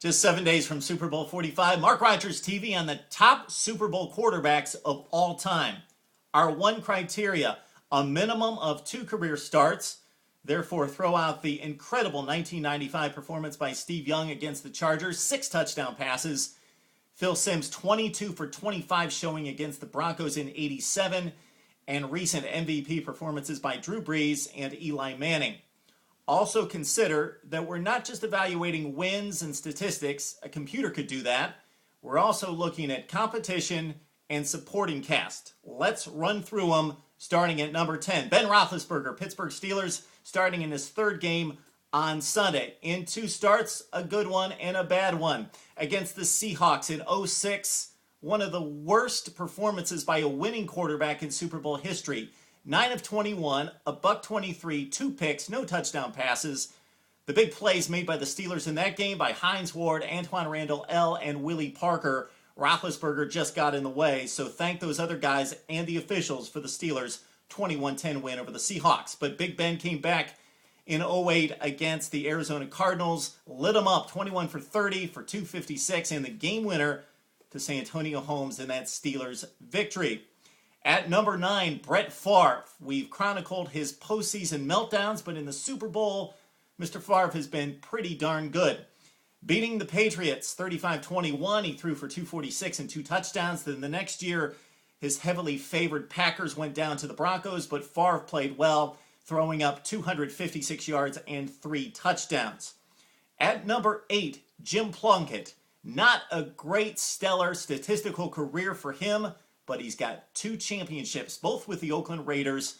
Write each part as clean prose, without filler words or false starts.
Just 7 days from Super Bowl 45, Mark Rogers TV on the top Super Bowl quarterbacks of all time. Our one criteria, a minimum of 2 career starts. Therefore, throw out the incredible 1995 performance by Steve Young against the Chargers, 6 touchdown passes. Phil Simms, 22 for 25 showing against the Broncos in '87, and recent MVP performances by Drew Brees and Eli Manning. Also consider that we're not just evaluating wins and statistics, a computer could do that. We're also looking at competition and supporting cast. Let's run through them, starting at number 10. Ben Roethlisberger, Pittsburgh Steelers, starting in his 3rd game on Sunday. In 2 starts, a good one and a bad one. Against the Seahawks in '06, one of the worst performances by a winning quarterback in Super Bowl history. 9 of 21, $123, 2 picks, no touchdown passes. The big plays made by the Steelers in that game by Hines Ward, Antoine Randall L., and Willie Parker. Roethlisberger just got in the way, so thank those other guys and the officials for the Steelers' 21-10 win over the Seahawks. But Big Ben came back in '08 against the Arizona Cardinals, lit them up 21 for 30 for 256, and the game winner to Santonio Holmes in that Steelers victory. At number 9, Brett Favre. We've chronicled his postseason meltdowns, but in the Super Bowl, Mr. Favre has been pretty darn good. Beating the Patriots 35-21, he threw for 246 and 2 touchdowns. Then the next year, his heavily favored Packers went down to the Broncos, but Favre played well, throwing up 256 yards and 3 touchdowns. At number 8, Jim Plunkett. Not a great stellar statistical career for him, but he's got 2 championships, both with the Oakland Raiders.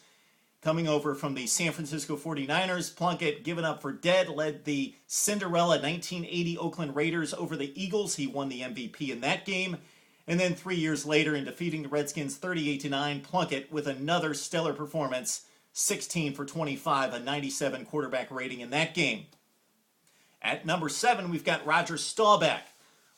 Coming over from the San Francisco 49ers, Plunkett, given up for dead, led the Cinderella 1980 Oakland Raiders over the Eagles. He won the MVP in that game. And then 3 years later, in defeating the Redskins 38-9, Plunkett with another stellar performance, 16 for 25, a 97 quarterback rating in that game. At number 7, we've got Roger Staubach,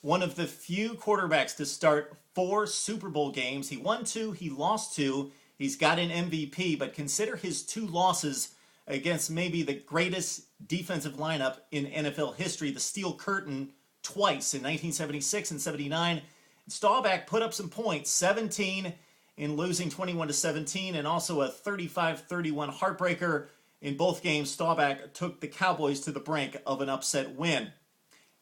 one of the few quarterbacks to start 4 Super Bowl games. He won 2, he lost 2. He's got an MVP, but consider his 2 losses against maybe the greatest defensive lineup in NFL history, the Steel Curtain, twice in 1976 and '79. Staubach put up some points, 17 in losing 21-17, and also a 35-31 heartbreaker. In both games, Staubach took the Cowboys to the brink of an upset win.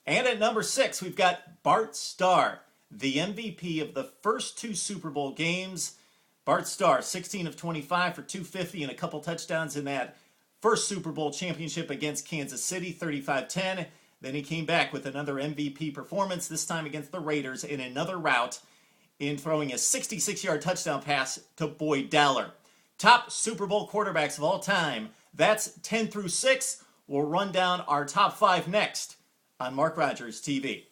And at number 6, we've got Bart Starr, the MVP of the first 2 Super Bowl games. Bart Starr, 16 of 25 for 250 and a couple touchdowns in that first Super Bowl championship against Kansas City, 35-10. Then he came back with another MVP performance, this time against the Raiders in another rout, in throwing a 66-yard touchdown pass to Boyd Dowler. Top Super Bowl quarterbacks of all time. That's 10 through 6. We'll run down our top 5 next on Mark Rogers TV.